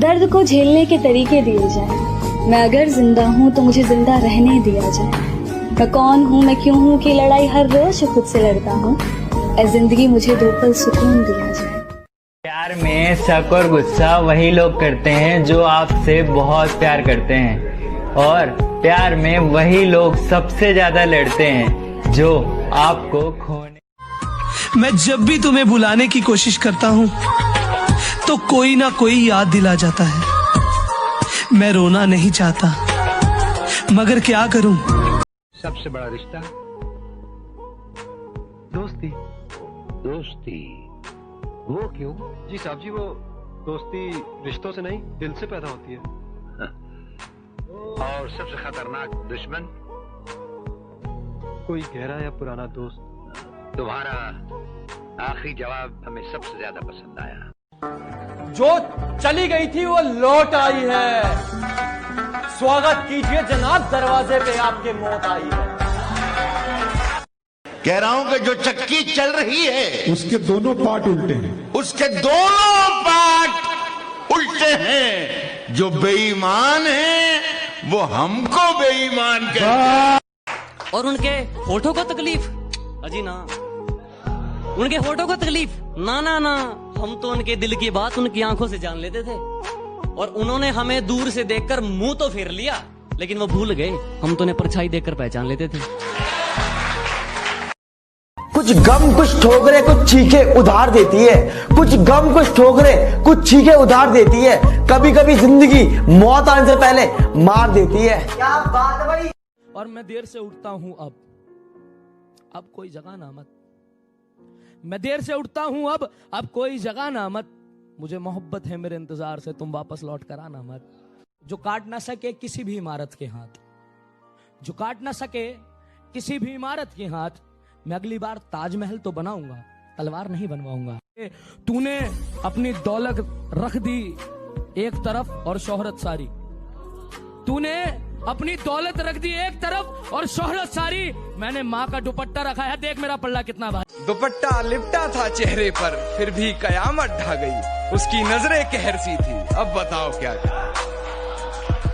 दर्द को झेलने के तरीके दिए जाएं। मैं अगर जिंदा हूँ तो मुझे जिंदा रहने दिया जाए। मैं कौन हूँ, मैं क्यों हूँ की लड़ाई हर रोज खुद से लड़ता हूँ। ऐ जिंदगी मुझे दो पल सुकून दिया जाए। प्यार में शक और गुस्सा वही लोग करते हैं जो आपसे बहुत प्यार करते हैं, और प्यार में वही लोग सबसे ज्यादा लड़ते हैं जो आपको खोने। मैं जब भी तुम्हें बुलाने की कोशिश करता हूँ तो कोई ना कोई याद दिला जाता है। मैं रोना नहीं चाहता मगर क्या करूं। सबसे बड़ा रिश्ता दोस्ती। दोस्ती वो क्यों? जी साहब जी, वो दोस्ती रिश्तों से नहीं दिल से पैदा होती है। और सबसे खतरनाक दुश्मन? कोई गहरा या पुराना दोस्त। तुम्हारा आखिरी जवाब हमें सबसे ज्यादा पसंद आया। जो चली गई थी वो लौट आई है। स्वागत कीजिए जनाब, दरवाजे पे आपके मौत आई है। कह रहा हूं कि जो चक्की चल रही है उसके दोनों पार्ट उल्टे हैं। उसके दोनों पार्ट उल्टे हैं। जो बेईमान है वो हमको बेईमान कहते हैं। और उनके होठों को तकलीफ? अजी ना, उनके होठों को तकलीफ ना ना ना। हम तो उनके दिल की बात उनकी आंखों से जान लेते थे, और उन्होंने हमें दूर से देखकर मुंह तो फेर लिया, लेकिन वो भूल गए हम तो उन्हें परछाई देखकर पहचान लेते थे। कुछ गम कुछ ठोकरे कुछ चीखे उधार देती है। कुछ गम कुछ ठोकरे कुछ चीखे उधार देती है। कभी कभी जिंदगी मौत आने से पहले मार देती है। क्या बात है भाई। और मैं देर से उठता हूं अब कोई जगह ना मत। मैं देर से उठता हूं अब कोई जगह ना मत। मुझे मोहब्बत है मेरे इंतजार से, तुम वापस लौट कर आना मत। जो काट ना सके किसी भी इमारत के हाथ, जो काट ना सके किसी भी इमारत के हाथ, मैं अगली बार ताजमहल तो बनाऊंगा, तलवार नहीं बनवाऊंगा। तूने अपनी दौलत रख दी एक तरफ और शोहरत सारी। तूने अपनी दौलत रख दी एक तरफ और शोहरत सारी। मैंने माँ का दुपट्टा रखा है, देख मेरा पल्ला कितना भारी। दुपट्टा लिपटा था चेहरे पर, फिर भी कयामत ढा गई। उसकी नजरें कहर सी थी, अब बताओ क्या करें।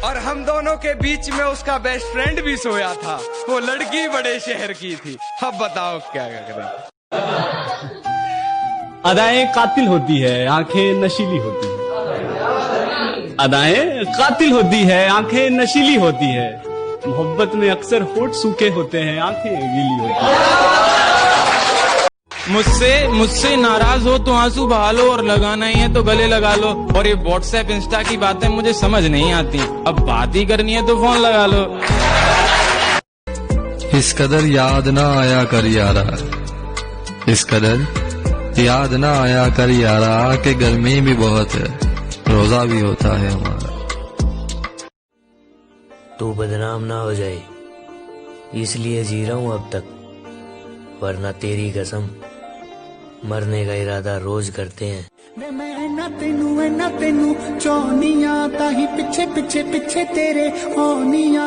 और हम दोनों के बीच में उसका बेस्ट फ्रेंड भी सोया था, वो लड़की बड़े शहर की थी, अब बताओ क्या करें। अदाएं कातिल होती है, आंखें नशीली होती है। अदाएं कातिल होती है, आंखें नशीली होती है। मोहब्बत में अक्सर होठ सूखे होते हैं, आंखें गीली होती हैं। मुझसे नाराज हो तो आंसू बहा लो, और लगाना ही है तो गले लगा लो। और ये व्हाट्सएप इंस्टा की बातें मुझे समझ नहीं आती, अब बात ही करनी है तो फोन लगा लो। इस कदर याद ना आया कर यारा, इस कदर याद ना आया कर यारा, कि गर्मी भी बहुत है, रोजा भी होता है हमारा। तू बदनाम ना हो जाए इसलिए जी रहा हूँ अब तक, वरना तेरी कसम मरने का इरादा रोज करते हैं। मैं तेनू चौनिया ताही पिछे पिछे पिछे तेरे होनिया।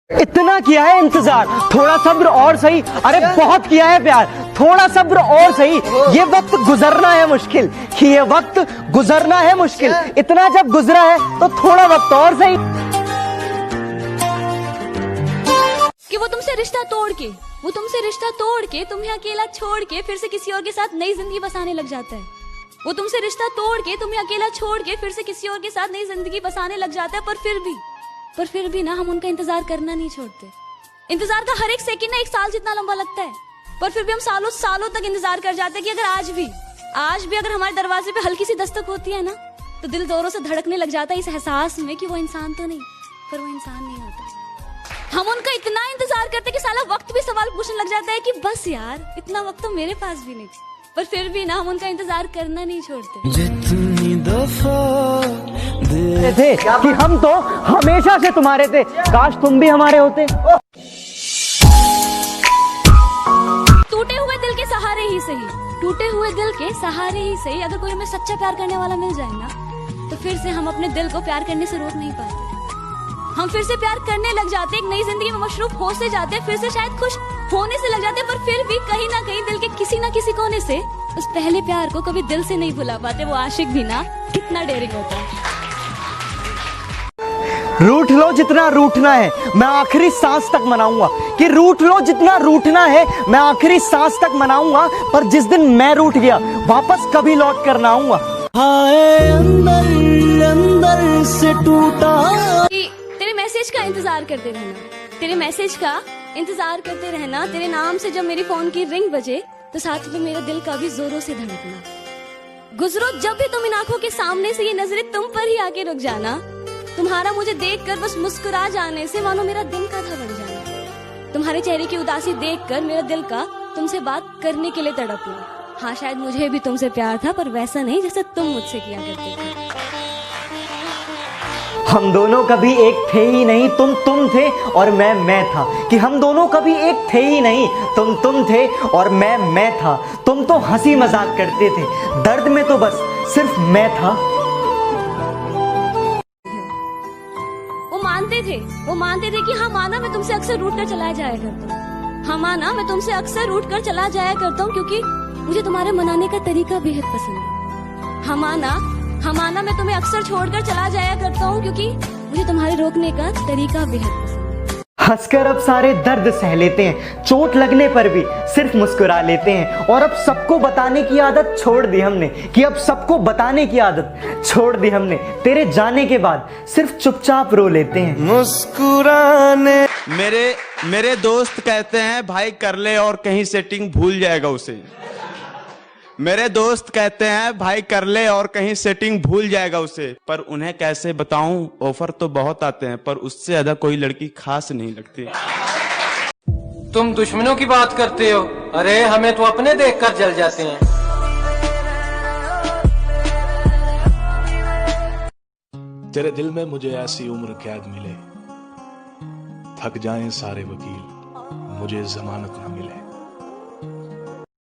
इतना किया है इंतजार, थोड़ा सब्र और सही। अरे बहुत किया है प्यार, थोड़ा सब्र और सही। ये वक्त गुजरना है मुश्किल, कि ये वक्त गुजरना है मुश्किल। इतना जब गुजरा है तो थोड़ा वक्त और सही। कि वो तुमसे रिश्ता तोड़ के तुम्हें अकेला छोड़ के फिर से किसी और के साथ नई जिंदगी बसाने लग जाता है। वो तुमसे रिश्ता तोड़ के तुम्हें अकेला छोड़ के फिर से किसी और के साथ नई जिंदगी बसाने लग जाता है। पर फिर भी ना हम उनका इंतजार करना नहीं छोड़ते। इंतजार का हर एक सेकंड ना एक साल जितना लंबा लगता है, पर फिर भी हम सालों सालों तक इंतजार कर जाते हैं कि अगर आज भी अगर हमारे दरवाजे पे हल्की सी दस्तक होती है ना, तो दिल जोरों से धड़कने लग जाता है इस एहसास में कि वो इंसान तो नहीं, पर वो इंसान नहीं होता। हम उनका इतना इंतजार करते कि साला वक्त भी सवाल पूछने लग जाता है कि बस यार इतना वक्त तो मेरे पास भी नहीं। पर फिर भी ना हम उनका इंतजार करना नहीं छोड़ते। जितनी दफा थे कि हम तो हमेशा से तुम्हारे थे, काश तुम भी हमारे होते। टूटे हुए दिल के सहारे ही सही, अगर कोई हमें सच्चा प्यार करने वाला मिल जाए ना, तो फिर से हम अपने दिल को प्यार करने से रोक नहीं पाते। हम फिर से प्यार करने लग जाते, एक नई जिंदगी में मशरूफ हो से जाते, फिर से शायद खुश होने से लग जाते, पर फिर भी कहीं ना कहीं दिल के किसी ना किसी कोने से उस पहले प्यार को कभी दिल से नहीं भुला पाते। वो आशिक भी ना कितना डेयरिंग होता है। रूठ लो जितना रूठना है, मैं आखिरी सांस तक मनाऊंगा। कि रूठ लो जितना रूठना है, मैं आखिरी सांस तक मनाऊंगा। पर जिस दिन मैं रूठ गया, वापस कभी लौट कर ना आऊंगा। हाय अंदर अंदर से टूटा। तेरे मैसेज का इंतजार करते रहना, तेरे मैसेज का इंतजार करते रहना। तेरे नाम से जब मेरी फोन की रिंग बजे, तो साथ में मेरा दिल का भी जोरों से धड़कना। गुजरो जब भी तुम इन आंखों के सामने से, ये नजरें तुम पर ही आके रुक जाना। तुम्हारा मुझे देखकर बस मुस्कुरा जाने से मानो मेरा दिल का था बन जाना। तुम्हारे चेहरे की उदासी देखकर मेरा दिल का तुमसे बात करने के लिए तड़पना। हाँ, शायद मुझे भी तुमसे प्यार था, पर वैसा नहीं जैसा तुम मुझसे किया करते थे। हम दोनों कभी एक थे ही नहीं, तुम थे और मैं था। कि हम दोनों कभी एक थे ही नहीं, तुम थे और मैं था। तुम तो हंसी मजाक करते थे, दर्द में तो बस सिर्फ मैं था। वो मानते थे कि हाँ माना, मैं तुमसे अक्सर रूठ कर चला जाया करता हूँ। हाँ माना, मैं तुमसे अक्सर रूठ कर चला जाया करता हूँ, क्योंकि मुझे तुम्हारे मनाने का तरीका बेहद पसंद है। हाँ माना, मैं तुम्हें अक्सर छोड़कर चला जाया करता हूँ, क्योंकि मुझे तुम्हारे रोकने का तरीका बेहद पसंद है। हंसकर अब सारे दर्द सह लेते हैं, चोट लगने पर भी सिर्फ मुस्कुरा लेते हैं। और अब सबको बताने की आदत छोड़ दी हमने। कि अब सबको बताने की आदत छोड़ दी हमने। तेरे जाने के बाद सिर्फ चुपचाप रो लेते हैं मुस्कुराने। मेरे दोस्त कहते हैं भाई कर ले और कहीं सेटिंग भूल जाएगा उसे। मेरे दोस्त कहते हैं भाई कर ले और कहीं सेटिंग भूल जाएगा उसे। पर उन्हें कैसे बताऊं, ऑफर तो बहुत आते हैं, पर उससे ज्यादा कोई लड़की खास नहीं लगती। तुम दुश्मनों की बात करते हो, अरे हमें तो अपने देखकर जल जाते हैं। तेरे दिल में मुझे ऐसी उम्र कैद मिले, थक जाएं सारे वकील, मुझे जमानत ना मिले।